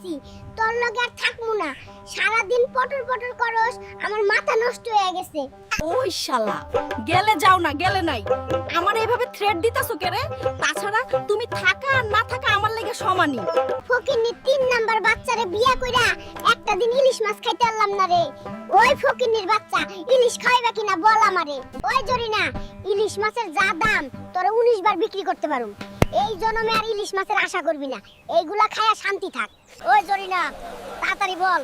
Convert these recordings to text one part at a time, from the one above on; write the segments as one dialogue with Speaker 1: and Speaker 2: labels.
Speaker 1: গেছি, তোর লগে আর থাকমু না। সারাদিন পটর পটর করস, আমার মাথা নষ্ট হয়ে গেছে।
Speaker 2: ওই শালা, গেলে যাও না, গেলে নাই। আমার এইভাবে থ্রেট দিতাছো কে রে? তাছাড়া তুমি থাকা আর না থাকা আমার লাগে সমানই।
Speaker 1: ফকিন্নি 3 নাম্বার বাচ্চারে বিয়া কইরা একটা দিন ইলিশ মাছ খাইতে পারলাম না রে। ওই ফকিন্নির বাচ্চা ইলিশ খাইবা কিনা বল আমারে। ওই জরিনা, ইলিশ মাছের যা দাম তোরে 19 বার বিক্রি করতে পারুম। এই জন্মে আর ইলিশ মাছের আশা করবি না, এইগুলা খায়া শান্তি থাক। ওই জরিনা, তাড়াতাড়ি বল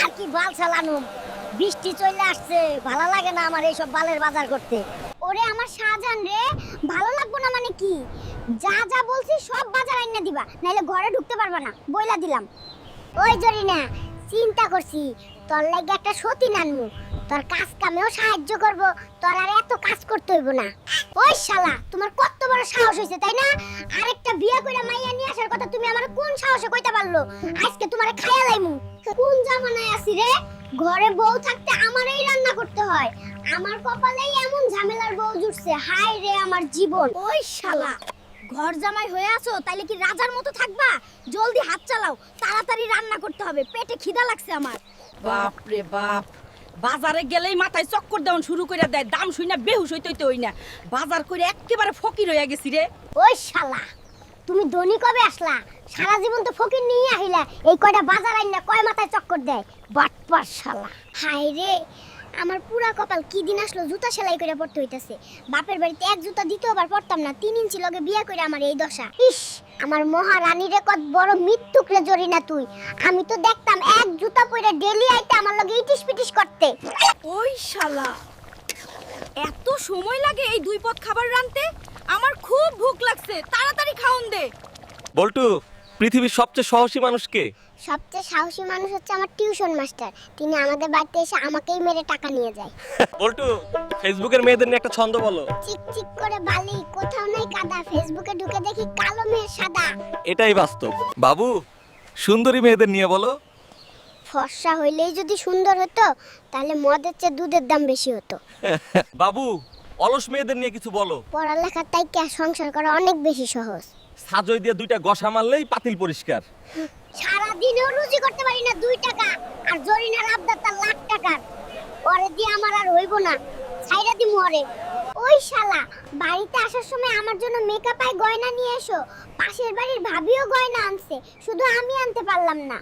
Speaker 1: আর কি বাল চালানো। বৃষ্টি চলে আসছে, ভালো লাগে না আমার এইসব বালের বাজার করতে। ওরে আমার শাহজাহান রে, ভালো লাগবো না মানে কি? যা যা বলছি সব বাজার আইনা দিবা, নাইলে ঘরে ঢুকতে পারবা না, বইলা দিলাম। ওই জরিনা, চিন্তা করছি তোর লাগি একটা সতী নানমু, তোর কাজ কামেও সাহায্য করব, তোর আর এত কাজ করতে হইব না। ওই শালা, তোমার কত বড় সাহস হইছে তাই না? আরেকটা বিয়া কইরা মাইয়া নিয়ে আসার কথা তুমি আমার কোন সাহসে কইতে পারলো? আজকে তোমারে খায়া লাইমু। কোন জামানায় আছি রে? ঘরে বউ থাকতে আমারই রান্না করতে হয়। আমার কপালেই এমন ঝামেলার বউ জুটছে, হায় রে আমার জীবন।
Speaker 2: ওই শালা, ঘর জামাই হয়ে আছো তাইলে কি রাজার মতো থাকবা? জলদি হাত চালাও, তাড়াতাড়ি রান্না করতে হবে, পেটে খিদা লাগছে আমার। বাপ রে বাপ, বাজারে গেলেই মাথায় চক্কর দেওয়ান শুরু করে দেয়। দাম শুই না বেহুশ হইতে হই না, বাজার করে একেবারে ফকির হয়ে গেছি রে।
Speaker 1: ওই শালা, তুমি ধনী কবে আসলা? সারা জীবন তো ফকির নিয়ে আহিলা, এই কয়টা বাজার আইনা কয় মাথায় চক্কর দেয়, বাটপার শালা। হায় রে, আমার পুরা কপাল কি দিন আসলো জুতা সেলাই করে পড়তে হইতাছে। বাপের বাড়িতে এক জুতা দ্বিতীয়বার পড়তাম না, 3 ইঞ্চি লগে বিয়া করে আমার এই দশা। ইস, আমার মহারানী রে কত বড় মিথ্যুক রে জরিনা তুই। আমি তো দেখতাম এক জুতা পরে ডেলি আইতে আমার লগে ইটিস পিটিস করতে।
Speaker 2: ওই শালা, এত সময় লাগে এই 2 পদ খাবার রাঁধতে? আমার খুব ভুক লাগছে, তাড়াতাড়ি খাওন দে।
Speaker 3: বল্টু, পৃথিবীর সবচেয়ে সাহসী মানুষ কে?
Speaker 1: সবচেয়ে সাহসী মানুষ হচ্ছে আমার টিউশন মাস্টার। তিনি আমাদের বাড়িতে এসে আমাকেই মেরে টাকা নিয়ে যায়।
Speaker 3: বল্টু, ফেসবুকের মেয়েদের নিয়ে একটা ছন্দ বলো।
Speaker 1: চিক চিক করে বালি, কোথাও নাই কাদা, ফেসবুকে ঢুকে দেখি কালো মেয়ে সাদা।
Speaker 3: এটাই বাস্তব। বাবু, সুন্দরী মেয়েদের নিয়ে বলো।
Speaker 1: ফর্সা হইলেই যদি সুন্দর হতো, তাহলে মদের চেয়ে দুধের দাম বেশি হতো।
Speaker 3: বাবু, অলস মেয়েদের নিয়ে কিছু বলো।
Speaker 1: পড়ালেখার তাইকে সংসার করা অনেক বেশি সহজ।
Speaker 3: সাজই দিয়ে 2টা গসা মারলেই পাতিল পরিষ্কার।
Speaker 1: সারা দিনও রুজি করতে পারি না 2 টাকা, আর জরিনার আবদার তার লাখ টাকার। ওরে দিয়ে আমার আর হইব না, ছাইরা দিমু ওরে। ওই শালা, বাড়িতে আসার সময় আমার জন্য মেকআপ আই গয়না নিয়ে এসো। পাশের বাড়ির ভাবিও গয়না আনছে, শুধু আমি আনতে পারলাম না।